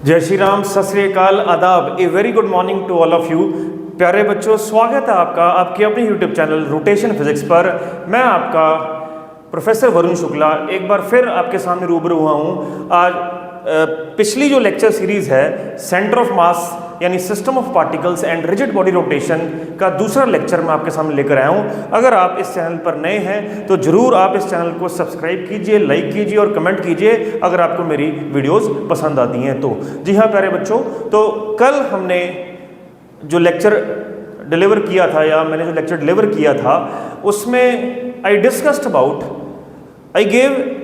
जय श्री राम, सत श्री अकाल, आदाब। A very good morning to all of you. प्यारे बच्चों, स्वागत है आपका आपके अपने यूट्यूब चैनल रोटेशन फिजिक्स पर। मैं आपका प्रोफेसर वरुण शुक्ला एक बार फिर आपके सामने रूबरू हुआ हूँ। आज पिछली जो लेक्चर सीरीज़ है सेंटर ऑफ मास यानी system of particles and rigid body rotation का दूसरा लेक्चर मैं आपके सामने लेकर आया हूँ। अगर आप इस चैनल पर नए हैं तो ज़रूर आप इस चैनल को सब्सक्राइब कीजिए, लाइक कीजिए और कमेंट कीजिए अगर आपको मेरी वीडियोस पसंद आती हैं तो। जी हाँ प्यारे बच्चों, तो कल हमने जो लेक्चर डिलीवर किया था या मैंने जो लेक्चर डिलीवर किया था उसमें I discussed about, I gave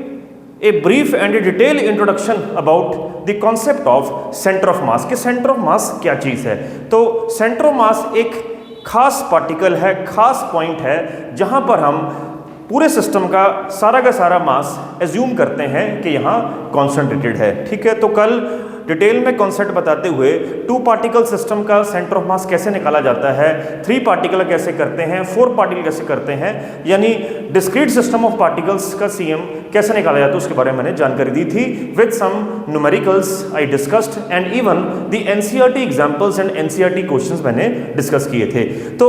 a brief and A detail introduction about the concept of centre of मास। कि सेंटर ऑफ मास क्या चीज़ है। तो सेंटर ऑफ मास एक खास पार्टिकल है, खास पॉइंट है जहां पर हम पूरे सिस्टम का सारा मास एज्यूम करते हैं कि यहाँ कॉन्सेंट्रेटेड है। ठीक है, तो कल डिटेल में कॉन्सेप्ट बताते हुए 2 पार्टिकल सिस्टम का सेंटर ऑफ मास कैसे निकाला जाता है, 3 पार्टिकल कैसे करते हैं, 4 पार्टिकल कैसे करते हैं, यानी डिस्क्रीट सिस्टम ऑफ पार्टिकल्स का सीएम कैसे निकाला जाता है उसके बारे में मैंने जानकारी दी थी। With some numericals I discussed and even the NCERT examples and NCERT questions मैंने डिस्कस किए थे। तो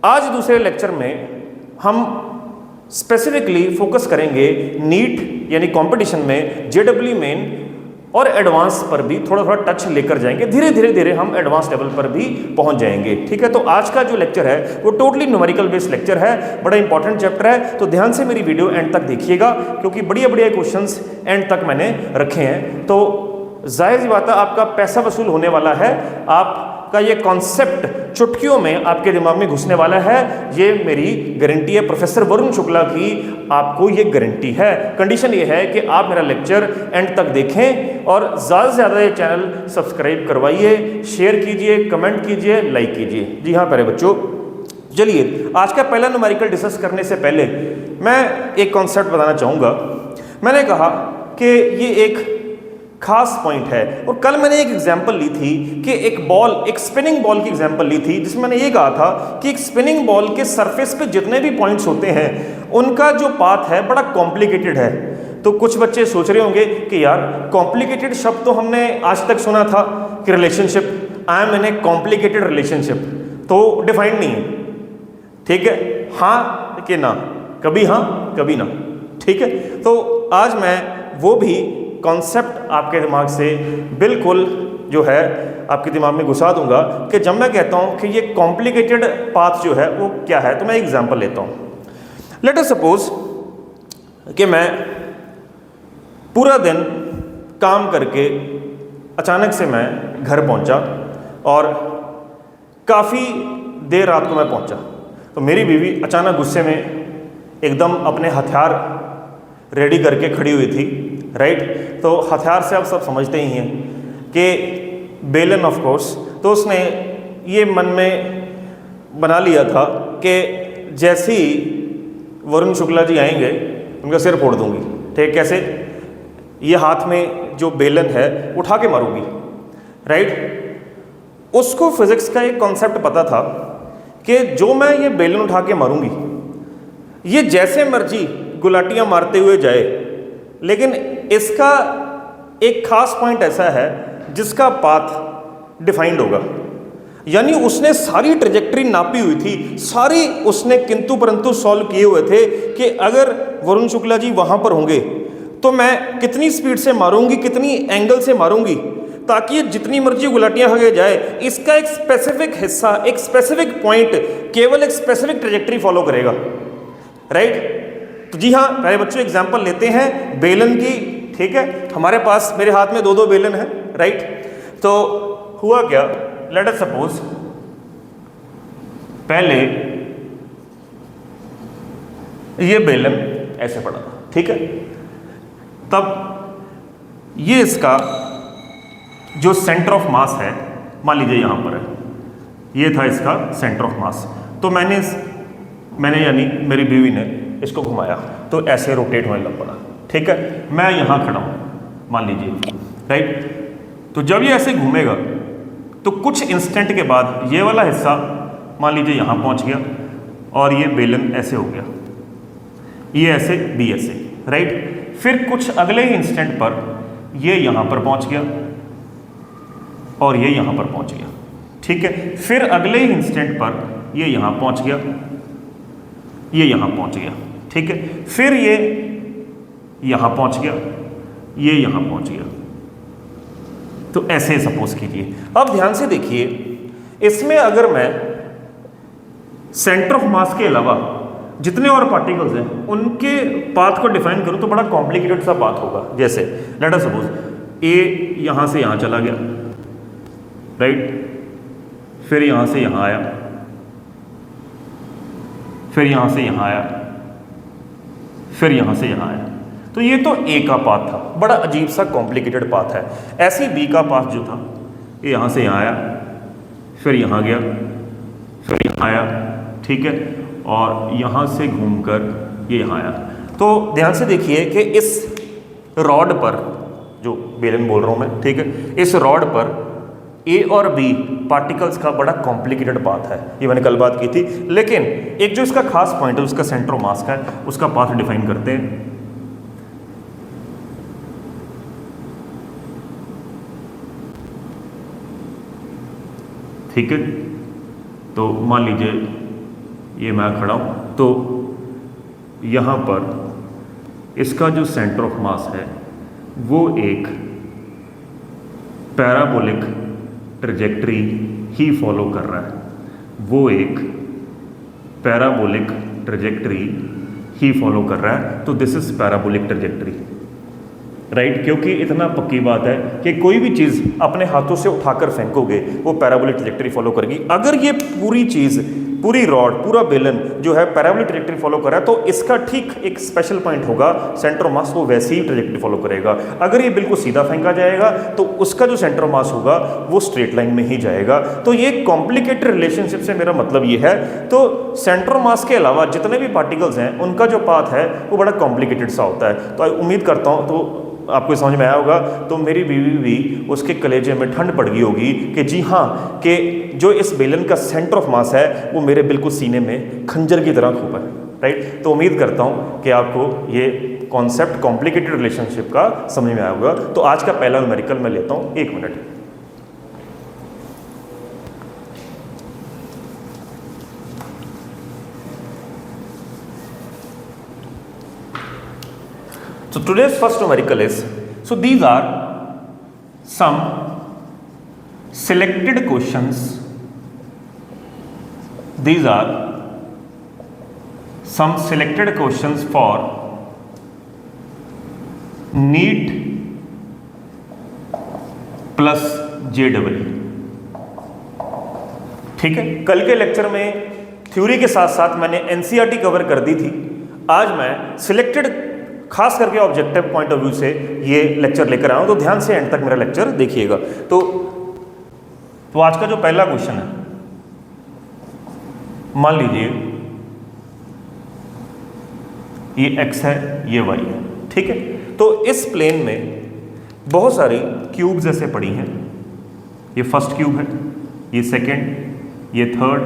आज दूसरे लेक्चर में हम स्पेसिफिकली फोकस करेंगे नीट यानी कंपटीशन में जेडब्ल्यू मेन और एडवांस पर भी थोड़ा टच लेकर जाएंगे। धीरे धीरे हम एडवांस लेवल पर भी पहुंच जाएंगे। ठीक है, तो आज का जो लेक्चर है वो टोटली न्यूमेरिकल बेस्ड लेक्चर है, बड़ा इंपॉर्टेंट चैप्टर है। तो ध्यान से मेरी वीडियो एंड तक देखिएगा क्योंकि बढ़िया क्वेश्चंस एंड तक मैंने रखे हैं। तो जाहिर सी बात है आपका पैसा वसूल होने वाला है, आपका ये कॉन्सेप्ट चुटकियों में आपके दिमाग में घुसने वाला है। ये मेरी गारंटी है, प्रोफेसर वरुण शुक्ला की आपको ये गारंटी है। कंडीशन ये है कि आप मेरा लेक्चर एंड तक देखें और ज़्यादा से ज़्यादा ये चैनल सब्सक्राइब करवाइए, शेयर कीजिए, कमेंट कीजिए, लाइक कीजिए। जी हाँ प्यारे बच्चों, चलिए आज का पहला न्यूमेरिकल डिस्कस करने से पहले मैं एक कॉन्सेप्ट बताना चाहूँगा। मैंने कहा कि ये एक खास पॉइंट है और कल मैंने एक एग्जांपल ली थी कि एक स्पिनिंग बॉल की एग्जांपल ली थी जिसमें मैंने ये कहा था कि एक स्पिनिंग बॉल के सरफेस पे जितने भी पॉइंट्स होते हैं उनका जो पाथ है बड़ा कॉम्प्लिकेटेड है। तो कुछ बच्चे सोच रहे होंगे कि यार कॉम्प्लिकेटेड शब्द तो हमने आज तक सुना था कि relationship, I am in A complicated relationship, तो डिफाइंड नहीं है। ठीक है, हाँ कि ना, कभी हाँ कभी ना। ठीक है, तो आज मैं वो भी कॉन्सेप्ट आपके दिमाग से बिल्कुल जो है आपके दिमाग में घुसा दूंगा कि जब मैं कहता हूं कि ये कॉम्प्लिकेटेड पाथ जो है वो क्या है। तो मैं एग्जांपल लेता हूं। लेट अस सपोज कि मैं पूरा दिन काम करके अचानक से मैं घर पहुंचा और काफ़ी देर रात को मैं पहुंचा तो मेरी बीवी अचानक गुस्से में एकदम अपने हथियार रेडी करके खड़ी हुई थी। राइट, तो हथियार से आप सब समझते ही हैं कि बेलन ऑफ कोर्स। तो उसने ये मन में बना लिया था कि जैसे ही वरुण शुक्ला जी आएंगे उनका सिर फोड़ दूंगी। ठीक, कैसे? ये हाथ में जो बेलन है उठा के मारूंगी। राइट, उसको फिजिक्स का एक कॉन्सेप्ट पता था कि जो मैं ये बेलन उठा के मारूंगी ये जैसे मर्जी गुलाटियां मारते हुए जाए, लेकिन इसका एक खास पॉइंट ऐसा है जिसका पाथ डिफाइंड होगा। यानी उसने सारी ट्रेजेक्टरी नापी हुई थी, सारी उसने किंतु परंतु सॉल्व किए हुए थे कि अगर वरुण शुक्ला जी वहां पर होंगे तो मैं कितनी स्पीड से मारूंगी, कितनी एंगल से मारूंगी ताकि ये जितनी मर्जी गुलाटियां भागे जाए, इसका एक स्पेसिफिक हिस्सा, एक स्पेसिफिक पॉइंट केवल एक स्पेसिफिक ट्रेजेक्टरी फॉलो करेगा। राइट, तो जी हाँ प्यारे बच्चों एग्जाम्पल लेते हैं बेलन की। ठीक है, हमारे पास मेरे हाथ में 2 बेलन है। राइट, तो हुआ क्या, लेट अस सपोज पहले ये बेलन ऐसे पड़ा था। ठीक है, तब ये इसका जो सेंटर ऑफ मास है मान लीजिए यहां पर है, ये था इसका सेंटर ऑफ मास। तो मैंने यानी मेरी बीवी ने इसको घुमाया तो ऐसे रोटेट होने लग पड़ा। ठीक है, मैं यहाँ खड़ा हूँ मान लीजिए। राइट, तो जब ये ऐसे घूमेगा तो कुछ इंस्टेंट के बाद ये वाला हिस्सा मान लीजिए यहाँ पहुँच गया और ये बेलन ऐसे हो गया, ये ऐसे बी ऐसे। राइट, फिर कुछ अगले ही इंस्टेंट पर ये यहाँ पर पहुँच गया और ये यहाँ पर पहुँच गया, ठीक है। फिर अगले ही इंस्टेंट पर ये यहाँ पहुँच गया, ये यहाँ पहुँच गया, ठीक है। फिर ये यहाँ पहुँच गया, ये यहाँ पहुँच गया। तो ऐसे सपोज कीजिए। अब ध्यान से देखिए, इसमें अगर मैं सेंटर ऑफ मास के अलावा जितने और पार्टिकल्स हैं उनके पाथ को डिफाइन करूं तो बड़ा कॉम्प्लिकेटेड सा पाथ होगा। जैसे लेट अस सपोज ए यहां से यहां चला गया, राइट, फिर यहां से यहां आया, फिर यहां से यहां आया, फिर यहां से यहां आया। तो ये तो ए का पाथ था, बड़ा अजीब सा कॉम्प्लिकेटेड पाथ है। ऐसे बी का पाथ जो था, ये यहां से यहां आया, फिर यहां गया, फिर यहां आया, ठीक है, और यहाँ से घूमकर ये यहाँ आया। तो ध्यान से देखिए कि इस रॉड पर, जो बेलन बोल रहा हूँ मैं, ठीक है, इस रॉड पर ए और बी पार्टिकल्स का बड़ा कॉम्प्लिकेटेड पाथ है। ये मैंने कल बात की थी। लेकिन एक जो इसका खास पॉइंट है, उसका सेंटर ऑफ मास का है, उसका पाथ डिफाइन करते हैं। ठीक है, तो मान लीजिए ये मैं खड़ा हूँ, तो यहाँ पर इसका जो सेंटर ऑफ मास है वो एक पैराबोलिक ट्रेजेक्ट्री ही फॉलो कर रहा है, वो एक पैराबोलिक ट्रेजेक्ट्री ही फॉलो कर रहा है। तो this is parabolic trajectory, right, क्योंकि इतना पक्की बात है कि कोई भी चीज़ अपने हाथों से उठाकर फेंकोगे वो पैराबोलिक ट्रेजेक्ट्री फॉलो करेगी। अगर ये पूरी चीज़, पूरी रॉड, पूरा बेलन जो है पैराबोलिक ट्रेजेक्ट्री फॉलो कर रहा है, तो इसका ठीक एक स्पेशल पॉइंट होगा, सेंटर ऑफ मास, वो वैसी ही ट्रेजेक्ट्री फॉलो करेगा। अगर ये बिल्कुल सीधा फेंका जाएगा तो उसका जो सेंटर ऑफ मास होगा वो स्ट्रेट लाइन में ही जाएगा। तो ये कॉम्प्लिकेटेड रिलेशनशिप से मेरा मतलब ये है। तो सेंटर ऑफ मास के अलावा जितने भी पार्टिकल्स हैं उनका जो पाथ है वो बड़ा कॉम्प्लिकेटेड सा होता है। तो उम्मीद करता हूँ तो आपको समझ में आया होगा। तो मेरी बीवी भी, उसके कलेजे में ठंड पड़ गई होगी कि जी हाँ, कि जो इस बेलन का सेंटर ऑफ मास है वो मेरे बिल्कुल सीने में खंजर की तरह खूब है, राइट। तो उम्मीद करता हूँ कि आपको ये कॉन्सेप्ट कॉम्प्लिकेटेड रिलेशनशिप का समझ में आया होगा। तो आज का पहला न्यूमेरिकल मैं लेता हूँ, 1 minute. So today's first numerical is, so these are some selected questions, these are some selected questions for NEET plus JEE। ठीक है, कल के लेक्चर में थ्योरी के साथ साथ मैंने NCERT कवर कर दी थी। आज मैं सिलेक्टेड, खास करके ऑब्जेक्टिव पॉइंट ऑफ व्यू से ये लेक्चर लेकर आया हूं। तो ध्यान से एंड तक मेरा लेक्चर देखिएगा। तो आज का जो पहला क्वेश्चन है, मान लीजिए ये x है, ये y है, ठीक है। तो इस प्लेन में बहुत सारी क्यूब्स ऐसे पड़ी हैं। ये फर्स्ट क्यूब है, ये सेकंड, ये थर्ड,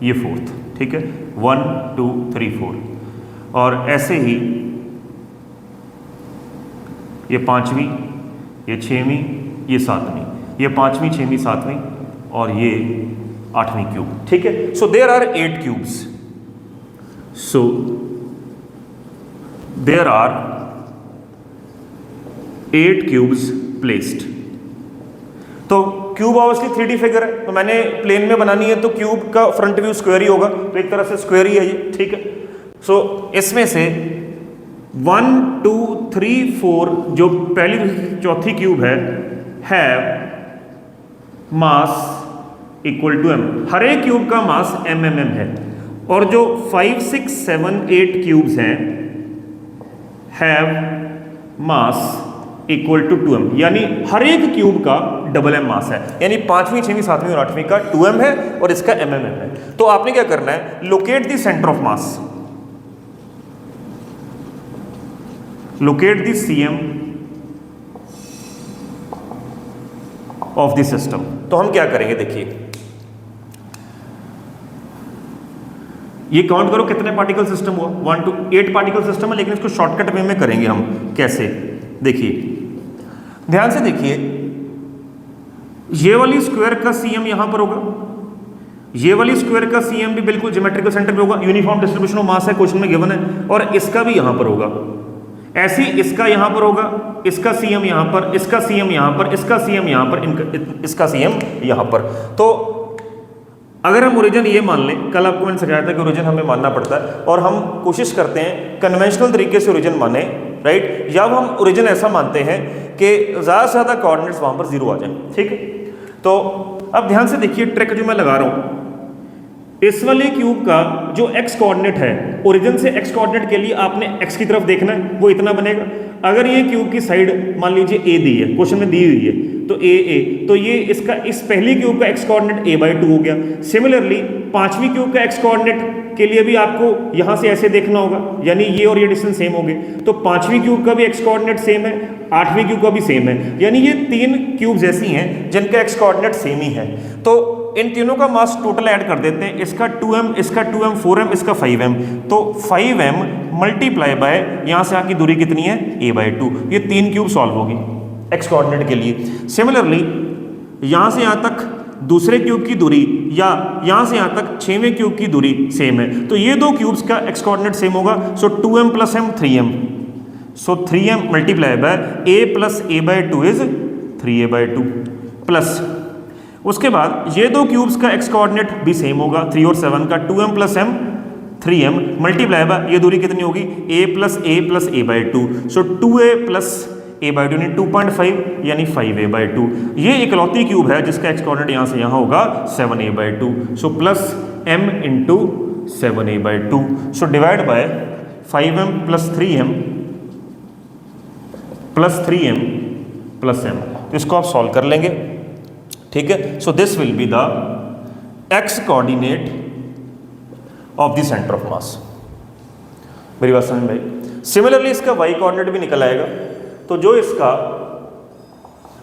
ये फोर्थ, ठीक है, 1 2 3 4, और ऐसे ही ये 5वीं, ये 6वीं, ये 7वीं, ये 5वीं, 6वीं, 7वीं, और ये 8वीं क्यूब, ठीक है। So there are 8 cubes, so there are 8 cubes placed. तो क्यूब ऑब्वियसली 3D फिगर है, तो मैंने प्लेन में बनानी है, तो क्यूब का फ्रंट व्यू स्क्वायर ही होगा, तो एक तरह से स्क्वायर ही है ये, ठीक है। सो इसमें से 1 2 3 4 जो पहली, दूसरी, चौथी क्यूब है मास इक्वल टू m। हर एक क्यूब का मास mm है, और जो 5 6 7 8 क्यूब्स हैं have mass equal to 2m, यानी हर एक क्यूब का डबल m मास है, यानी 5वीं, 6वीं, 7वीं और 8वीं का 2m है और इसका mm है। तो आपने क्या करना है, locate the centre of mass, locate the CM of the system। तो हम क्या करेंगे, देखिए ये काउंट करो कितने पार्टिकल सिस्टम हुआ, 1 2 8 पार्टिकल सिस्टम है, लेकिन इसको शॉर्टकट वे में करेंगे हम। कैसे, देखिए ध्यान से देखिए, ये वाली स्क्वायर का सीएम यहां पर होगा, ये वाली स्क्वायर का सीएम भी बिल्कुल ज्योमेट्रिकल सेंटर पे होगा, यूनिफॉर्म डिस्ट्रीब्यूशन ऑफ मास है, क्वेश्चन में गिवन है, और इसका भी यहां पर होगा। ऐसे ही इसका यहां पर होगा, इसका सीएम यहां पर, इसका सीएम यहां पर, इसका सीएम यहां पर, इसका सीएम यहां पर। तो अगर हम ओरिजिन ये मान लें, कल आपको मैंने सिखाया था कि ओरिजिन हमें मानना पड़ता है, और हम कोशिश करते हैं कन्वेंशनल तरीके से ओरिजिन माने, राइट, या हम ओरिजिन ऐसा मानते हैं कि ज़्यादा से ज़्यादा कोऑर्डिनेट्स वहां पर जीरो आ जाए, ठीक है। तो अब ध्यान से देखिए ट्रिक जो मैं लगा रहा हूं, इस वाले क्यूब का जो एक्स कोऑर्डिनेट है, ओरिजिन से एक्स कोऑर्डिनेट के लिए आपने एक्स की तरफ देखना है, वो इतना बनेगा। अगर ये क्यूब की साइड मान लीजिए ए दी है, क्वेश्चन में दी हुई है, तो ए, तो ये इसका इस पहली क्यूब का एक्स कोऑर्डिनेट a/2 हो गया। सिमिलरली पांचवी क्यूब का एक्स कोऑर्डिनेट के लिए भी आपको यहां से ऐसे देखना होगा, यानी ये और ये डिस्टेंस सेम हो गए, तो पांचवी क्यूब का भी एक्स कोऑर्डिनेट सेम है, आठवीं क्यूब का भी सेम है, यानी ये तीन क्यूब्स ऐसी हैं जिनका एक्स कोऑर्डिनेट सेम ही है। तो इन तीनों का मास टोटल ऐड कर देते हैं, इसका 2m, इसका 2m, 4m, इसका 5m, तो 5m मल्टीप्लाई बाय यहाँ से आकी दूरी कितनी है a/2, ये तीन क्यूब सॉल्व होगी एक्स कोऑर्डिनेट के लिए। सिमिलरली यहाँ से यहाँ तक दूसरे क्यूब की दूरी, या यहाँ से यहाँ तक छवें क्यूब की दूरी सेम है, तो ये दो क्यूब्स का एक्स कोऑर्डिनेट सेम होगा। सो 2m + m 3m, so 3m multiply by a + a/2 is 3a/2 plus, उसके बाद ये दो क्यूब्स का एक्स कोऑर्डिनेट भी सेम होगा, 3 और 7 का, 2m + m 3m multiply by ये दूरी कितनी होगी a + a/2, so 2a + a/2 यानी 2.5 यानी 5a/2। ये इकलौती क्यूब है जिसका एक्स कोऑर्डिनेट यहाँ से यहाँ होगा 7a/2, so plus m × 7a/2, so divide by 5m + 3m + 3m + m। तो इसको आप सॉल्व कर लेंगे, ठीक है। So this will be the x coordinate of the centre of मास। मेरी बात समझ में आई। सिमिलरली इसका वाई कोऑर्डिनेट भी निकल आएगा, तो जो इसका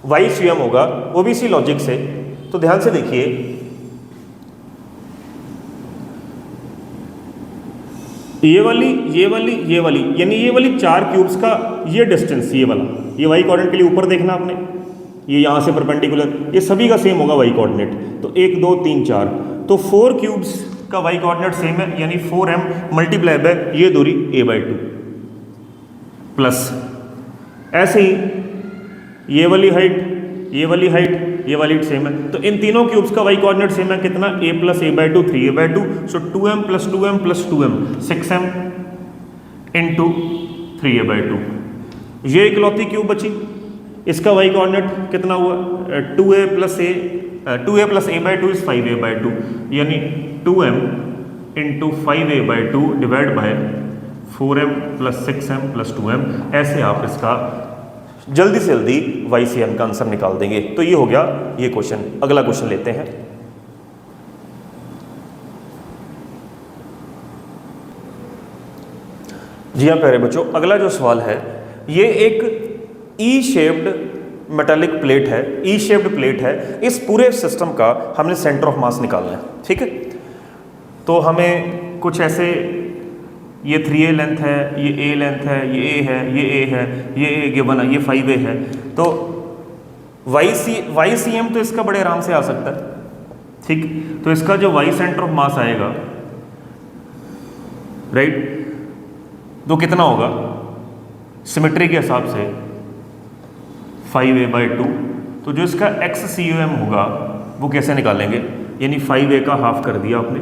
वाई सीएम होगा वो भी इसी लॉजिक से, तो ध्यान से देखिए, ये वाली ये वाली ये वाली, यानी ये वाली चार क्यूब्स का ये डिस्टेंस, ये वाला, ये वाई कोऑर्डिनेट के लिए ऊपर देखना आपने, ये यहाँ से परपेंडिकुलर, ये सभी का सेम होगा वाई कोऑर्डिनेट, तो 1 2 3 4, तो 4 क्यूब्स का वाई कोऑर्डिनेट सेम है, यानी 4m मल्टीप्लाई बाय ये दूरी a/2 प्लस, ऐसे ही ये वाली हाइट, ये वाली हाइट, ये वाली हाइट सेम है, तो इन तीनों क्यूब्स का वाई कोऑर्डिनेट सेम है, कितना a + a/2 3a/2, so 2m + 2m + 2m 6m × 3a/2। ये इकलौती क्यूब बची, इसका वाई कोऑर्डिनेट कितना हुआ 2a + a/2 इज 5a/2, यानी 2m × 5a/2 divide by 4m + 6m + 2m। ऐसे आप इसका जल्दी से जल्दी YCM का आंसर निकाल देंगे। तो ये हो गया ये क्वेश्चन। अगला क्वेश्चन लेते हैं। जी हाँ प्यारे बच्चों, अगला जो सवाल है ये एक ई शेप्ड मेटालिक प्लेट है, ई शेप्ड प्लेट है। इस पूरे सिस्टम का हमने सेंटर ऑफ मास निकालना है, ठीक है। तो हमें कुछ ऐसे, ये 3a लेंथ है, ये a लेंथ है, ये a है, ये a है, ये a गिवन है, ये 5a है, तो YCM तो इसका बड़े आराम से आ सकता है, ठीक। तो इसका जो Y सेंटर ऑफ मास आएगा, राइट, तो कितना होगा सिमेट्री के हिसाब से 5a/2। तो जो इसका XCOM होगा वो कैसे निकालेंगे, यानी 5a का हाफ कर दिया आपने,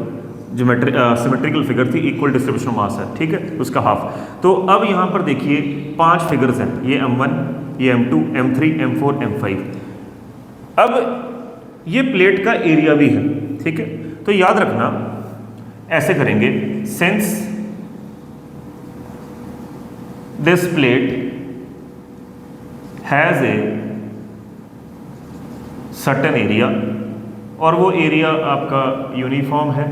सिमेट्रिकल फिगर थी, इक्वल डिस्ट्रीब्यूशन ऑफ मास है, ठीक है, उसका हाफ। तो अब यहाँ पर देखिए 5 फिगर्स हैं, ये m1, ये m2, m3, m4, m5। अब ये प्लेट का एरिया भी है, ठीक है। तो याद रखना ऐसे करेंगे, since this plate has a certain area, और वो एरिया आपका यूनिफॉर्म है,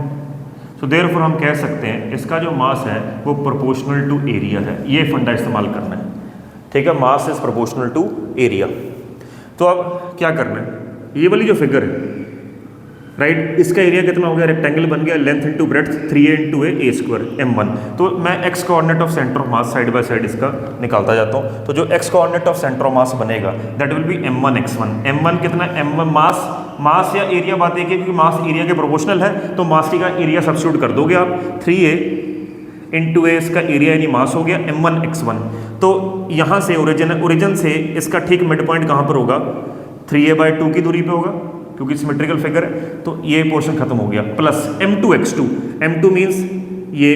तो देयरफॉर हम कह सकते हैं इसका जो मास है वो प्रोपोर्शनल टू एरिया है। ये फंडा इस्तेमाल करना है, ठीक है, mass is proportional to area. तो अब क्या करना है, ये वाली जो फिगर है, राइट। इसका एरिया कितना हो गया, रेक्टेंगल बन गया, length into breadth 3a into A square m1। तो मैं X coordinate of centre of mass side by side इसका निकालता जाता हूँ। तो जो X coordinate of centre of mass बनेगा that will be m1 x1। m1 कितना, m1 मास या एरिया, बात एक है क्योंकि मास एरिया के प्रोपोर्शनल है, तो मास का एरिया सब्स्टिट्यूट कर दोगे आप, 3a इंटू ए इसका एरिया यानी मास हो गया m1 x1। तो यहाँ से ओरिजिन से इसका ठीक मिड पॉइंट कहाँ पर होगा, 3a/2 की दूरी पे होगा क्योंकि सिमेट्रिकल फिगर है, तो ये पोर्शन खत्म हो गया, plus m2 x2। m2 means ये,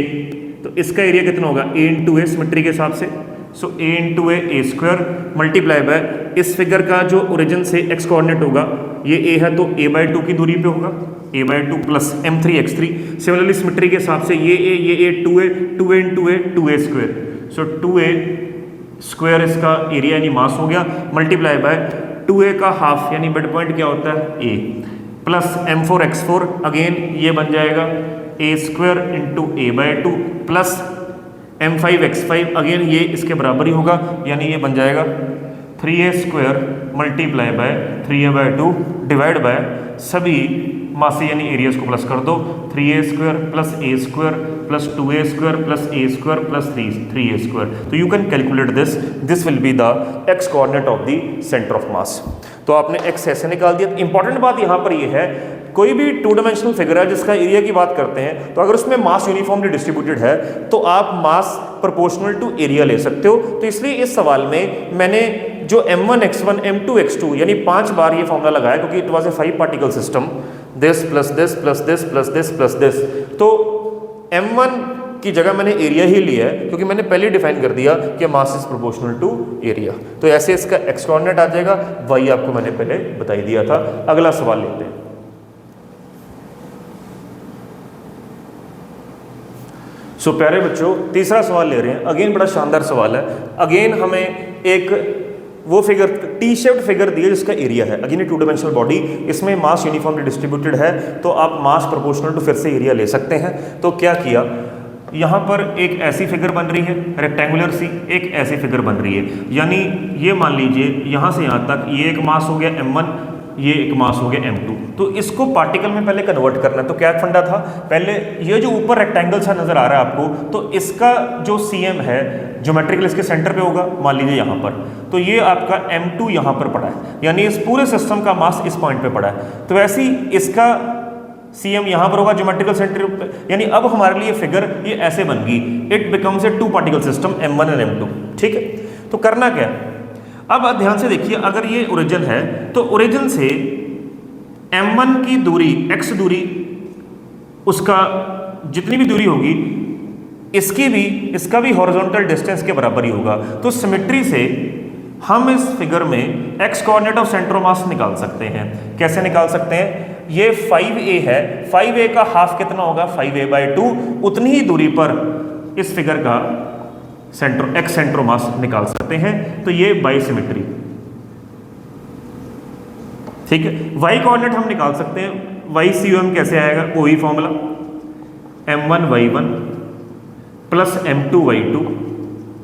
तो इसका एरिया कितना होगा, a इंटू ए सिमेट्री के हिसाब से, सो a into A square multiply bye इस फिगर का जो ओरिजिन से x कोऑर्डिनेट होगा, ये a है तो a/2 की दूरी पे होगा, a/2 plus m3 x3। Similarly symmetry के हिसाब से ये a 2a into A 2a square, so 2a square इसका एरिया यानी मास हो गया, मल्टीप्लाई बाय 2a का हाफ यानी मिड पॉइंट क्या होता है a, plus m4 x4 again ये बन जाएगा a square into a/2 plus m5 x5 again ये इसके बराबर ही होगा, यानी ये बन जाएगा 3a square multiply by 3a/2 divide by सभी मासे यानी एरियाज को प्लस कर दो, 3a square plus a square plus 2a square plus a square plus 3a square. तो you can calculate this will be the x coordinate of the centre of mass. तो आपने x ऐसे निकाल दिया। Important बात यहाँ पर ये है, कोई भी टू डायमेंशनल फिगर है जिसका एरिया की बात करते हैं, तो अगर उसमें मास यूनिफॉर्मली डिस्ट्रीब्यूटेड है तो आप मास प्रोपोर्शनल टू एरिया ले सकते हो। तो इसलिए इस सवाल में मैंने जो m1 x1 m2 x2 यानी 5 बार ये फॉर्मूला लगाया, क्योंकि it was a 5 particle system, this plus this plus this plus this plus this. तो m1 की जगह मैंने एरिया ही लिया है क्योंकि मैंने पहले डिफाइन कर दिया कि mass is proportional to area. तो ऐसे इसका एक्स कोऑर्डिनेट आ जाएगा, वाई आपको मैंने पहले बता ही दिया था। अगला सवाल लेते हैं। सो प्यारे बच्चों, तीसरा सवाल ले रहे हैं। अगेन बड़ा शानदार सवाल है। अगेन हमें एक वो फिगर टी शेप्ड फिगर दी है जिसका एरिया है। अगेन टू डायमेंशनल बॉडी, इसमें मास यूनिफॉर्मली डिस्ट्रीब्यूटेड है, तो आप मास प्रोपोर्शनल टू फिर से एरिया ले सकते हैं। तो क्या किया, यहाँ पर एक ऐसी फिगर बन रही है रेक्टेंगुलर सी, एक ऐसी फिगर बन रही है, यानी ये मान लीजिए यहाँ से यहाँ तक ये एक मास हो गया m1, ये एक मास हो गया m2। तो इसको पार्टिकल में पहले कन्वर्ट करना है। तो क्या फंडा था, पहले ये जो ऊपर रेक्टेंगल सा नजर आ रहा है आपको, तो इसका जो CM है ज्योमेट्रिकल इसके सेंटर पे होगा, मान लीजिए यहाँ पर, तो ये आपका m2 यहाँ पर पड़ा है, यानी इस पूरे सिस्टम का मास इस पॉइंट पे पड़ा है। तो वैसे ही इसका CM यहाँ पर होगा ज्योमेट्रिकल सेंटर पे, यानी अब हमारे लिए फिगर ये ऐसे बन गई, it becomes a 2 particle system m1 and m2। ठीक है, तो करना क्या है, अब ध्यान से देखिए, अगर ये ओरिजिन है तो ओरिजिन से m1 की दूरी x दूरी, उसका जितनी भी दूरी होगी इसका भी हॉरिजॉन्टल डिस्टेंस के बराबर ही होगा। तो सिमेट्री से हम इस फिगर में x coordinate of centre of मास निकाल सकते हैं। कैसे निकाल सकते हैं, ये 5a है, 5a का हाफ कितना होगा, 5a/2, उतनी ही दूरी पर इस फिगर का एक्स सेंटर ऑफ मास निकाल सकते हैं। तो ये बाई सिमेट्री, ठीक है। y कोऑर्डिनेट हम निकाल सकते हैं, YCOM कैसे आएगा, वही formula, m1 y1 plus m2 y2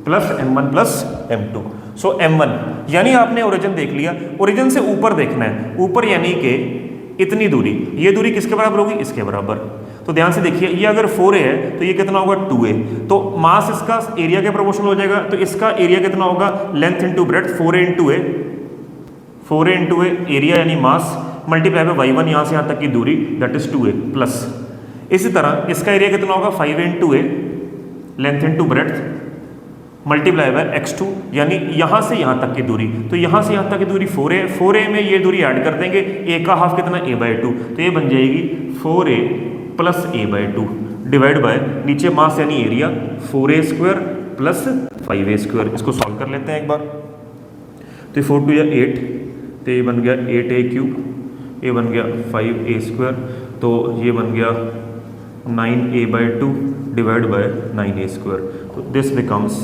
plus m1 plus m2। सो m1 यानी आपने ओरिजिन देख लिया, ओरिजिन से ऊपर देखना है, ऊपर यानी कि इतनी दूरी, ये दूरी किसके बराबर होगी, इसके बराबर। तो ध्यान से देखिए, ये अगर 4a है तो ये कितना होगा 2a, तो मास इसका एरिया के प्रोपोर्शनल हो जाएगा। तो इसका एरिया कितना होगा, length into breadth, 4a into a area यानी मास मल्टीप्लाई बाय y1 यहाँ से यहाँ तक की दूरी, दैट इज 2a प्लस, इसी तरह इसका एरिया कितना होगा 5a into A length into breadth multiply by x2 यानी यहाँ से यहाँ तक की दूरी। तो यहाँ से यहाँ तक की दूरी 4a में ये दूरी ऐड कर देंगे, a का हाफ कितना a/2, तो ये बन जाएगी 4a plus a/2 divide by नीचे मास यानी area 4a square plus 5a square. इसको सॉल्व कर लेते हैं एक बार। तो 4 2 या 8, तो ये बन गया 8a³, ये बन गया 5a स्क्वायर, तो ये बन गया 9a/2 divide by 9a square. तो दिस बिकम्स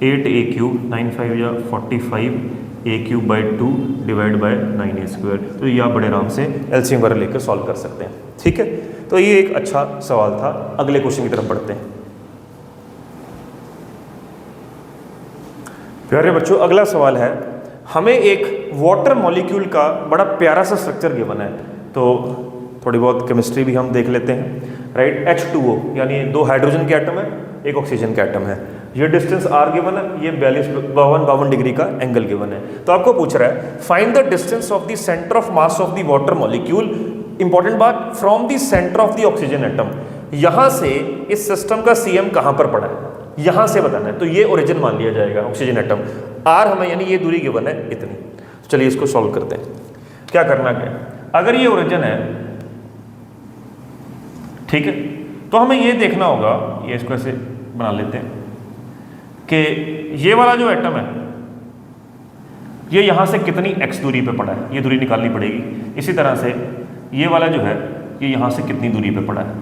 8a³ 9 5 या 45 a³/2 divide by 9a square. तो ये आप बड़े आराम से एलसीएम वगैरह लेकर सॉल्व कर सकते हैं। ठीक है, तो ये एक अच्छा सवाल था। अगले क्वेश्चन की तरफ बढ़ते हैं। प्यारे बच्चों, अगला सवाल है, हमें एक वाटर मॉलिक्यूल का बड़ा प्यारा सा स्ट्रक्चर गिवन है। तो थोड़ी बहुत केमिस्ट्री भी हम देख लेते हैं, राइट। H2O यानी 2 हाइड्रोजन के एटम है, 1 ऑक्सीजन का एटम है। ये डिस्टेंस r गिवन है, ये 52 डिग्री का एंगल गिवन है। तो आपको पूछ रहा है find the distance of the centre of mass of the water molecule. Important बात, from the centre of the oxygen atom. यहां से इस सिस्टम का CM कहां पर पड़ा है, यहां से बताना है। तो ये ओरिजिन मान लिया जाएगा ऑक्सीजन एटम, r हमें यानी ये दूरी गिवन है इतनी। तो चलिए इसको सॉल्व करते हैं। क्या करना क्या, अगर ये ओरिजिन है, ठीक है, तो हमें ये देखना होगा, ये इसको ऐसे बना लेते हैं कि ये वाला जो एटम है ये यहां से कितनी x दूरी पे पड़ा है, ये दूरी निकालनी पड़ेगी। इसी तरह से ये वाला जो है ये यहां से कितनी दूरी पे पड़ा है,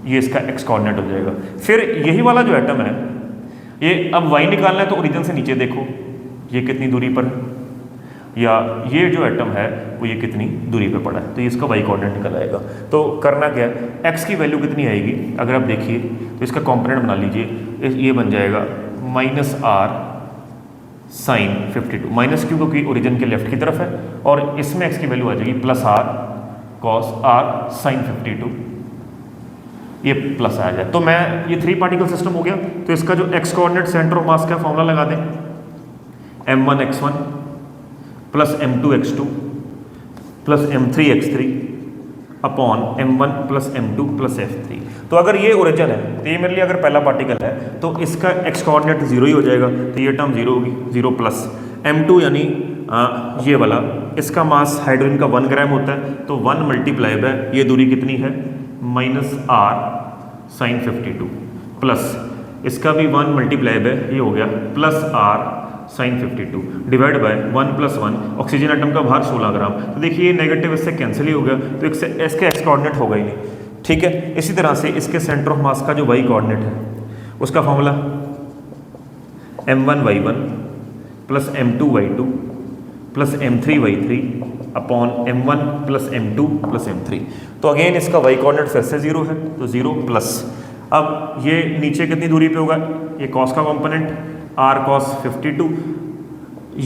ये इसका x कोऑर्डिनेट हो जाएगा। फिर यही वाला जो एटम है ये अब y निकालना है, तो ओरिजिन से नीचे देखो ये कितनी दूरी पर है, या ये जो एटम है वो ये कितनी दूरी पे पड़ा है, तो ये इसका y कोऑर्डिनेट निकल आएगा। तो करना क्या है, x की वैल्यू कितनी आएगी, अगर आप देखिए तो इसका कॉम्पोनेंट बना लीजिए, ये बन जाएगा -r sin 52, माइनस क्यों, क्योंकि ओरिजिन के लेफ्ट की तरफ है, और इसमें x की वैल्यू आ जाएगी +r cos r sin 52, ये प्लस आ जाए। तो मैं ये 3 पार्टिकल सिस्टम हो गया। तो इसका जो x कोऑर्डिनेट सेंटर ऑफ मास का फॉर्मूला लगा दें, m1x1 plus m2x2 plus m3x3 upon m1 plus m2 plus f3। तो अगर ये ओरिजिन है तो ये मेरे लिए अगर पहला पार्टिकल है तो इसका x कोऑर्डिनेट 0 ही हो जाएगा, तो ये टर्म 0 होगी, 0 प्लस m2 यानी ये वाला, इसका मास हाइड्रोजन का 1 ग्राम होता है, तो 1 मल्टीप्लाई बाय ये दूरी कितनी है -r sin 52 प्लस इसका भी 1 मल्टीप्लाई बाय ये हो गया +r sin 52 divide by 1 + 1, oxygen atom का भार 16 ग्राम। तो देखिए ये नेगेटिव इससे कैंसिल ही हो गया, तो इसके एक्स कोऑर्डिनेट होगा ही नहीं, ठीक है। इसी तरह से इसके सेंटर ऑफ मास का जो y कोऑर्डिनेट है उसका formula m1y1 plus m2y2 plus m3y3 upon m1 plus m2 plus m3। तो अगेन इसका y कोऑर्डिनेट फिर से 0 है, तो 0 प्लस, अब ये नीचे कितनी दूरी पे होगा, ये कॉस का कंपोनेंट r cos 52,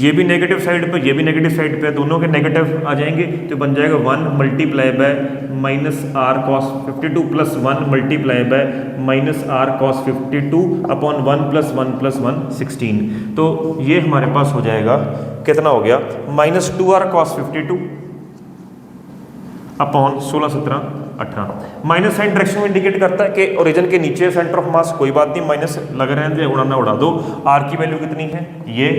ये भी नेगेटिव साइड पे, ये भी नेगेटिव साइड पे, दोनों के नेगेटिव आ जाएंगे, तो बन जाएगा 1 multiply by -r cos 52 plus 1 multiply by -r cos 52 upon 1 + 1 + 1 16। तो ये हमारे पास हो जाएगा, कितना हो गया, -2r cos 52 upon 16 17 18। Minus sign direction में इंडिकेट करता है कि ओरिजिन के नीचे सेंटर ऑफ मास, कोई बात नहीं, माइनस लग रहे हैं, उड़ाना उड़ा दो। आर की वैल्यू कितनी है ये,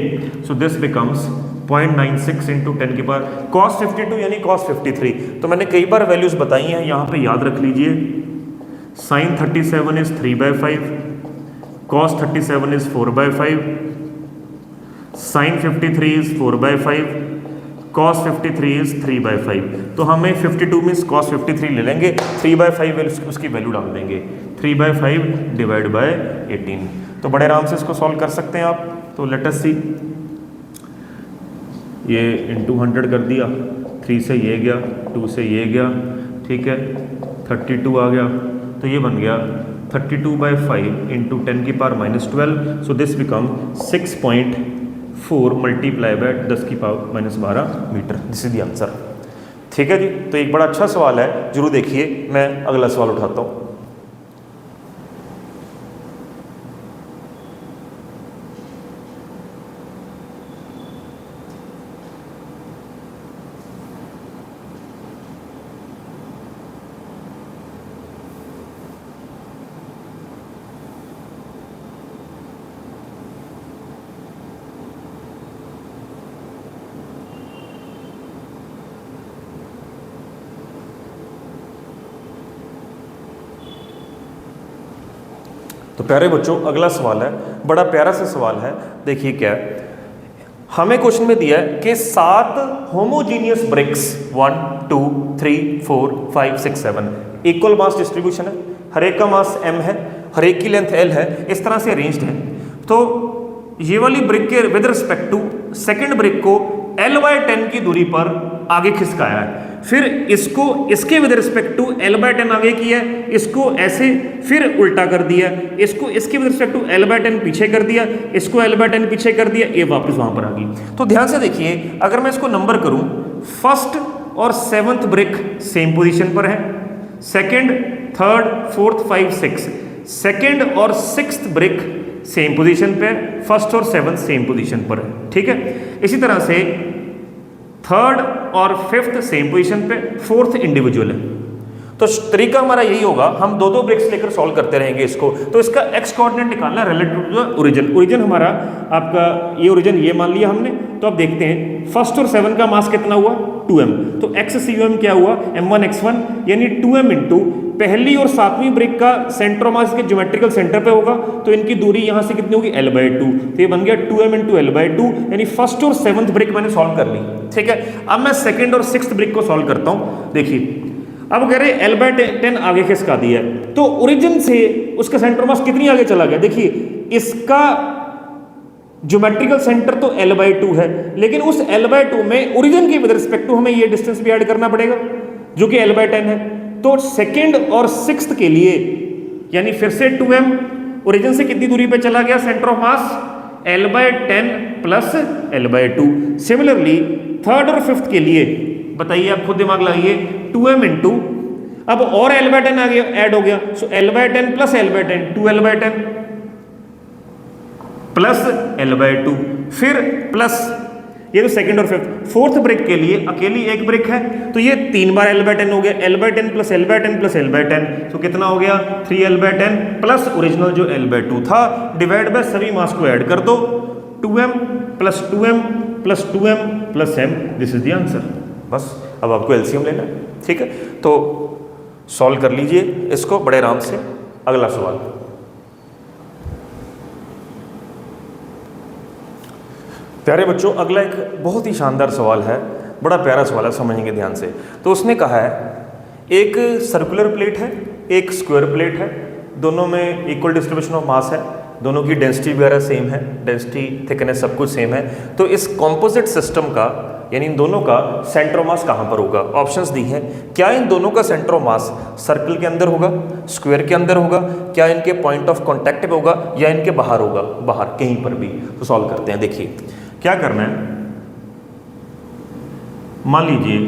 सो दिस बिकम्स 0.96 × 10 की पावर cos 52 यानी cos 53। तो मैंने कई बार वैल्यूज बताई हैं, यहाँ पे याद रख लीजिए। sin 37 is 3/5, cos 37 is 4/5, sin 53 is 4/5, cos 53 is 3/5। तो हमें 52 मीन्स cos 53 ले लेंगे, 3/5 उसकी वैल्यू डाल देंगे, 3/5 डिवाइड बाय 18। तो बड़े आराम से इसको सॉल्व कर सकते हैं आप। तो लेट अस सी, ये इंटू 100 कर दिया, 3 से ये गया, 2 से ये गया, ठीक है, 32 आ गया, तो ये बन गया 32/5 × 10 की power -12। So this become 6.4 multiply by 10 की power -12 metre. This is the answer, ठीक है जी। तो एक बड़ा अच्छा सवाल है, जरूर देखिए। मैं अगला सवाल उठाता हूँ। तो प्यारे बच्चों, अगला सवाल है, बड़ा प्यारा सा सवाल है। देखिए क्या है, हमें क्वेश्चन में दिया है कि 7 homogeneous bricks 1 2 3 4 5 6 7 equal mass distribution है, हर एक का मास m है, हर एक की लेंथ l है, इस तरह से अरेंज्ड है। तो ये वाली ब्रिक के with respect to second brick को l/10 की दूरी पर आगे खिसकाया है, फिर इसको इसके विद रिस्पेक्ट टू l/10 आगे किया है, इसको ऐसे फिर उल्टा कर दिया, इसको इसके विद रिस्पेक्ट टू l/10 पीछे कर दिया, इसको l/10 पीछे कर दिया, ये वापस वहां पर आ गई। तो ध्यान से देखिए, अगर मैं इसको नंबर करूं, फर्स्ट और 7th ब्रिक सेम पोजीशन पर है, सेकेंड, थर्ड, फोर्थ, 5, 6, सेकेंड और सिक्स्थ ब्रिक सेम पोजीशन पे, फर्स्ट और सेवंथ सेम पोजीशन पर है, ठीक है। इसी तरह से थर्ड और फिफ्थ सेम पोजीशन पे, फोर्थ इंडिविजुअल है। तो तरीका हमारा यही होगा, हम दो दो ब्रिक्स लेकर सॉल्व करते रहेंगे इसको। तो इसका एक्स कोऑर्डिनेट निकालना relative to the origin. Origin हमारा आपका ये ओरिजिन ये मान लिया हमने। तो अब देखते हैं फर्स्ट और 7 का मास कितना हुआ 2m। तो x/c(m) क्या हुआ m1 x1 यानी 2m इंटू पहली और 7वीं ब्रिक का सेंटर मास के ज्योमेट्रिकल सेंटर पे होगा, तो इनकी दूरी यहाँ से कितनी होगी L/2। तो ये बन गया 2m इंटू L/2 यानी फर्स्ट और 7th ब्रिक मैंने सॉल्व कर ली, ठीक है। अब मैं सेकेंड और 6th ब्रिक को सॉल्व करता हूँ। देखिए अब कह रहे L/10 आगे खिसका दिया है, तो ओरिजिन से उसका सेंटर मास कितनी आगे चला गया। देखिए इसका ज्योमेट्रिकल सेंटर तो L/2 है, लेकिन उस L/2 में ओरिजिन के विद रिस्पेक्ट टू हमें ये डिस्टेंस भी ऐड करना पड़ेगा जो कि L/10 है। तो सेकेंड और 6th के लिए यानी फिर से 2m, ओरिजिन से कितनी दूरी पे चला गया centre of mass L/10 plus L/2। Similarly third और 5th के लिए बताइए, आप खुद दिमाग लगाइए, 2m इंटू अब और L/10 आ गया, ऐड हो गया, सो L/10 plus L/10 2L/10 plus L/2 फिर प्लस ये तो सेकंड और फिफ्थ। फोर्थ ब्रिक के लिए अकेली एक ब्रिक है, तो ये 3 बार L/10 हो गया, L/10 plus L/10 plus L/10, तो कितना हो गया 3L/10 प्लस ओरिजिनल जो L/2 था डिवाइड बाय सभी मास को ऐड कर दो, 2m plus 2m plus 2m plus m, this is the answer. बस अब आपको एलसीएम लेना है, ठीक है। तो सॉल्व कर लीजिए इसको बड़े आराम से। अगला सवाल, प्यारे बच्चों अगला एक बहुत ही शानदार सवाल है, बड़ा प्यारा सवाल है, समझेंगे ध्यान से। तो उसने कहा है एक सर्कुलर प्लेट है, एक स्क्वायर प्लेट है, दोनों में इक्वल डिस्ट्रीब्यूशन ऑफ मास है, दोनों की डेंसिटी वगैरह सेम है, डेंसिटी थिकनेस सब कुछ सेम है। तो इस कॉम्पोजिट सिस्टम का यानी इन दोनों का सेंटर ऑफ मास कहाँ पर होगा। ऑप्शंस दी हैं, क्या इन दोनों का सेंटर ऑफ मास सर्कल के अंदर होगा, स्क्वायर के अंदर होगा, क्या इनके पॉइंट ऑफ कॉन्टैक्ट पे होगा, या इनके बाहर होगा, बाहर कहीं पर भी। तो सॉल्व करते हैं। देखिए क्या करना है, मान लीजिए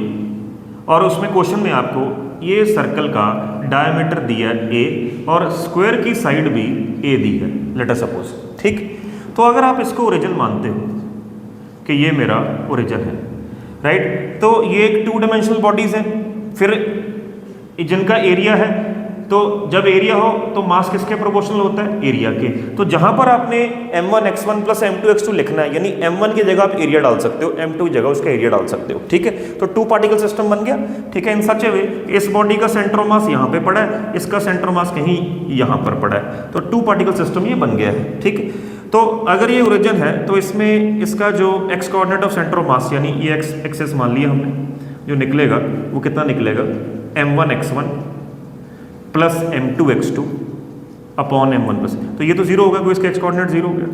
और उसमें क्वेश्चन में आपको ये सर्कल का डायमीटर दिया है a और स्क्वायर की साइड भी a दी है, लेट अस सपोज, ठीक। तो अगर आप इसको ओरिजिन मानते हो कि ये मेरा ओरिजिन है, राइट, तो ये एक 2 डायमेंशनल बॉडीज हैं, फिर जिनका एरिया है, तो जब एरिया हो तो मास किसके प्रोपोर्शनल होता है, एरिया के। तो जहां पर आपने m1 x1 plus m2 x2 लिखना है, यानी m1 की जगह आप एरिया डाल सकते हो, m2 की जगह उसका एरिया डाल सकते हो, ठीक है। तो 2 पार्टिकल सिस्टम बन गया, ठीक है। इन सच ए वे इस बॉडी का सेंटर ऑफ मास यहाँ पे पड़ा है, इसका सेंटर ऑफ मास कहीं यहाँ पर पड़ा है, तो 2 पार्टिकल सिस्टम ये बन गया है, ठीक। तो अगर ये ओरिजिन है तो इसमें इसका जो X coordinate of centre of मास यानी ये एक्स एक्सेस मान लिया हमने, जो निकलेगा वो कितना निकलेगा m1 x1 plus m2 x2 upon m1 plus, तो ये तो 0 होगा क्योंकि इसका एक्स कोऑर्डिनेट 0 हो गया,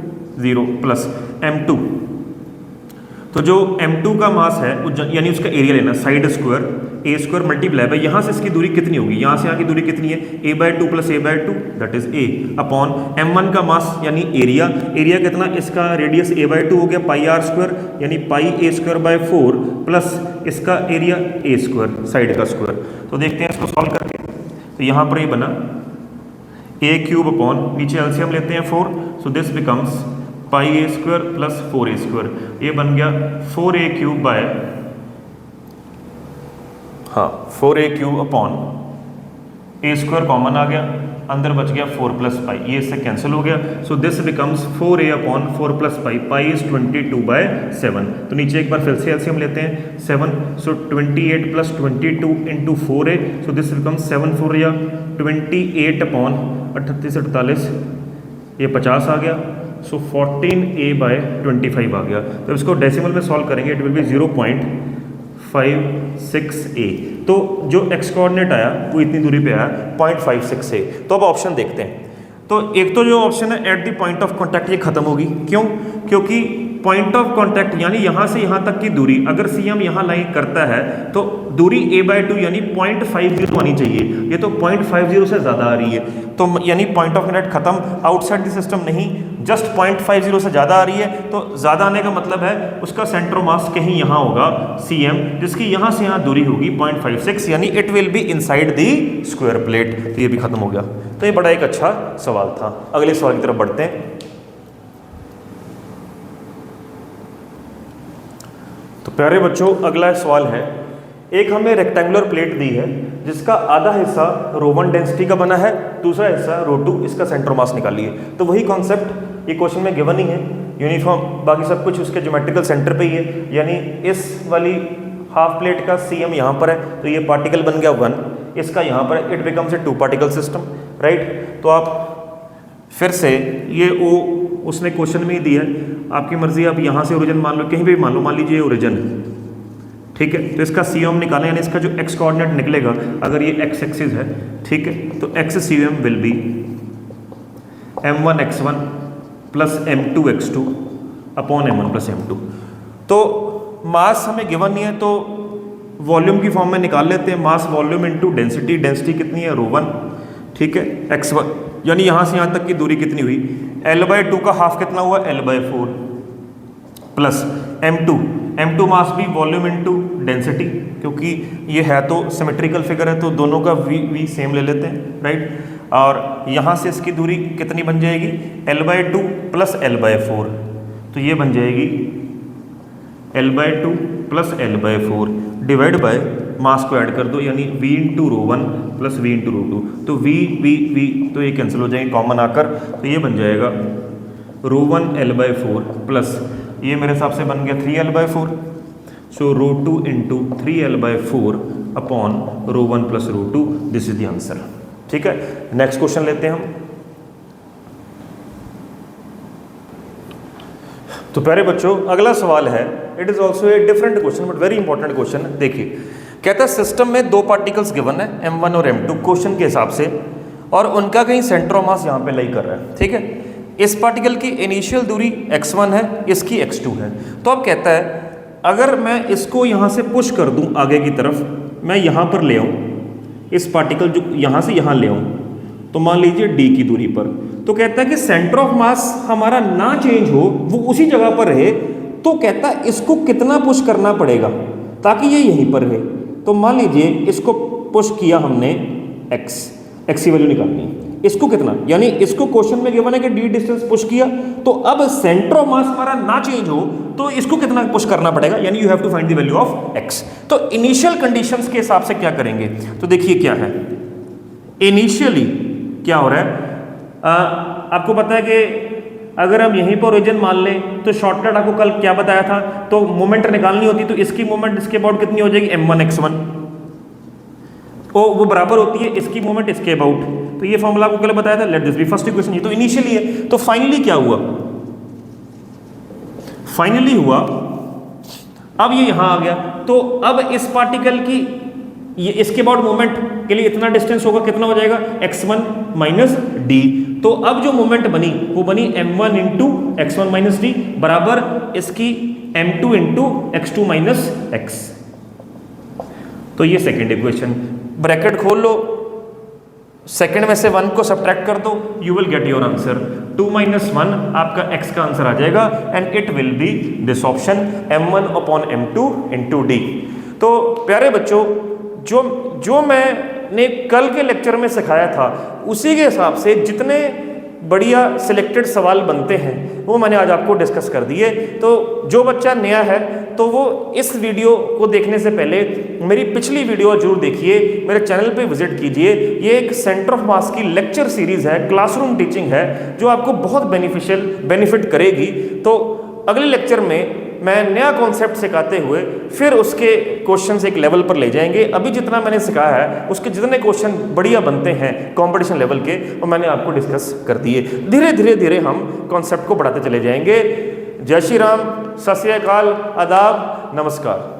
0 प्लस m2, तो जो m2 का मास है यानी उसका एरिया लेना, side square a square multiply bye यहाँ से इसकी दूरी कितनी होगी, यहाँ से यहाँ की दूरी कितनी है a/2 plus a/2 that is a upon m1 का मास यानी एरिया, एरिया कितना, इसका रेडियस a/2 हो गया पाई r स्क्वायर यानी पाई a स्क्वायर बाय 4 प्लस इसका एरिया a स्क्वायर साइड का स्क्वायर। तो देखते हैं इसको सॉल्व करके। तो यहाँ पर ये बना a³ अपॉन नीचे एलसीएम लेते हैं 4, so this becomes pi a square plus 4a square, ये बन गया 4a³ by 4a³ upon a square common आ गया, अंदर बच गया 4 प्लस पाई, ये इससे कैंसिल हो गया, सो this becomes 4a upon 4 plus pi, pi is 22/7। तो नीचे एक बार फिर से एलसीएम लेते हैं 7, सो 28 plus 22 into 4a, so this becomes 7 4 या 28 अपॉन 38 48, ये 50 आ गया, सो 14a/25 आ गया। तो इसको डेसिमल में सॉल्व करेंगे, इट विल बी 0.56a। तो जो एक्स कोऑर्डिनेट आया वो इतनी दूरी पे आया 0.56a। तो अब ऑप्शन देखते हैं। तो एक तो जो ऑप्शन है at the point of contact, ये खत्म होगी, क्यों, क्योंकि पॉइंट ऑफ कॉन्टैक्ट यानी यहाँ से यहाँ तक की दूरी अगर CM यहाँ लाइन करता है तो दूरी a/2 यानी 0.50 आनी चाहिए, ये तो 0.50 से ज़्यादा आ रही है, तो यानी पॉइंट ऑफ कॉन्टैक्ट खत्म, आउटसाइड द सिस्टम नहीं, जस्ट 0.50 से ज़्यादा आ रही है, तो ज़्यादा आने का मतलब है उसका सेंटर ऑफ मास कहीं यहाँ होगा cm, जिसकी यहाँ से यहाँ दूरी होगी 0.56, यानी it will be inside the square plate. तो ये भी खत्म हो गया। तो ये बड़ा एक अच्छा सवाल था। अगले सवाल की तरफ बढ़ते हैं। तो प्यारे बच्चों, अगला सवाल है, एक हमें रेक्टेंगुलर प्लेट दी है जिसका आधा हिस्सा ρ1 डेंसिटी का बना है, दूसरा हिस्सा ρ2, इसका सेंटर मास निकालिए। तो वही कॉन्सेप्ट ये क्वेश्चन में गिवन ही है, यूनिफॉर्म, बाकी सब कुछ उसके ज्योमेट्रिकल सेंटर पे ही है। यानी इस वाली हाफ प्लेट का cm यहाँ पर है, तो ये पार्टिकल बन गया 1, इसका यहाँ पर है, it becomes a 2 particle system, right. तो आप फिर से ये उसने क्वेश्चन में ही दिया है, आपकी मर्जी, आप यहाँ से ओरिजिन मान लो, कहीं भी मान लो, मान लीजिए ओरिजिन, ठीक है। तो इसका cm निकालें, यानी इसका जो x कोऑर्डिनेट निकलेगा, अगर ये x एक्सिस है, ठीक है, तो x cm will be m1 x1 plus m2 x2 upon m1 plus m2। तो मास हमें गिवन नहीं है, तो वॉल्यूम की फॉर्म में निकाल लेते हैं। Mass volume into density, density कितनी है ρ1, ठीक है, x1, यानी यहाँ से यहाँ तक की दूरी कितनी हुई, l/2 का हाफ कितना हुआ, l/4 प्लस m2 मास भी वॉल्यूम इनटू डेंसिटी, क्योंकि ये है तो सिमेट्रिकल फिगर है, तो दोनों का v सेम ले लेते हैं, राइट। और यहाँ से इसकी दूरी कितनी बन जाएगी, l/2 प्लस l/4, तो ये बन जाएगी l/2 plus l/4 divide by mass को ऐड कर दो, यानी v into ρ1 plus v into ρ2, तो v तो ये कैंसिल हो जाएंगे कॉमन आकर, तो ये बन जाएगा ρ1 l/4 प्लस ये मेरे हिसाब से बन गया 3l/4, so ρ2 into 3l/4 upon ρ1 plus ρ2, this is the answer, ठीक है। नेक्स्ट क्वेश्चन लेते हैं हम। तो प्यारे बच्चों, अगला सवाल है, it is also a different question but very important question. देखिए, कहता है सिस्टम में 2 पार्टिकल्स गिवन है m1 और m2 क्वेश्चन के हिसाब से, और उनका कहीं सेंटर ऑफ मास यहाँ पे लाई कर रहा है, ठीक है। इस पार्टिकल की इनिशियल दूरी x1 है, इसकी x2 है। तो अब कहता है अगर मैं इसको यहाँ से पुश कर दूँ आगे की तरफ, मैं यहाँ पर ले आऊँ इस पार्टिकल, जो यहाँ से यहाँ ले आऊँ, तो मान लीजिए d की दूरी पर, तो कहता है कि सेंटर ऑफ मास हमारा ना चेंज हो, वो उसी जगह पर रहे, तो कहता है इसको कितना पुश करना पड़ेगा ताकि ये यहीं पर रहे। तो मान लीजिए इसको पुश किया हमने x की वैल्यू निकालनी है, इसको कितना, यानी इसको क्वेश्चन में गिवन है कि d डिस्टेंस पुश किया, तो अब सेंटर ऑफ मास हमारा ना चेंज हो तो इसको कितना पुश करना पड़ेगा, यानी you have to find the value of x। तो इनिशियल कंडीशंस के हिसाब से क्या करेंगे, तो देखिए क्या है, इनिशियली क्या हो रहा है, आपको पता है कि अगर हम यहीं पर ओरिजिन मान लें, तो शॉर्टकट आपको कल क्या बताया था, तो मोमेंट निकालनी होती, तो इसकी मोमेंट इसके अबाउट कितनी हो जाएगी, m1 x1, वो बराबर होती है इसकी मोमेंट इसके अबाउट। तो ये फॉर्मूला आपको कल बताया था, let this be first equation, ये तो इनिशियली है। तो फाइनली क्या हुआ, फाइनली हुआ, अब ये यहां आ गया, तो अब इस पार्टिकल की ये इसके अबाउट मोमेंट के लिए इतना डिस्टेंस होगा, कितना हो जाएगा, x1 माइनस डी। तो अब जो मोमेंट बनी वो बनी m1 into x1 minus D बराबर इसकी m2 into x2 minus x। तो ये सेकेंड इक्वेशन, ब्रैकेट खोल लो, सेकेंड में से 1 को सब्ट्रैक्ट कर दो, you will get your answer 2 - 1 आपका x का आंसर आ जाएगा, and it will be this option m1 upon m2 into D. तो प्यारे बच्चों, जो मैंने कल के लेक्चर में सिखाया था उसी के हिसाब से जितने बढ़िया सिलेक्टेड सवाल बनते हैं वो मैंने आज आपको डिस्कस कर दिए। तो जो बच्चा नया है तो वो इस वीडियो को देखने से पहले मेरी पिछली वीडियो जरूर देखिए, मेरे चैनल पे विजिट कीजिए। ये एक सेंटर ऑफ मास की लेक्चर सीरीज़ है, क्लासरूम टीचिंग है, जो आपको बहुत बेनिफिट करेगी। तो अगले लेक्चर में मैं नया कॉन्सेप्ट सिखाते हुए फिर उसके क्वेश्चन एक लेवल पर ले जाएंगे। अभी जितना मैंने सिखाया है उसके जितने क्वेश्चन बढ़िया बनते हैं कंपटीशन लेवल के, वो मैंने आपको डिस्कस कर दिए। धीरे धीरे हम कॉन्सेप्ट को बढ़ाते चले जाएंगे। जय श्री राम, सत श्री अकाल, आदाब, नमस्कार।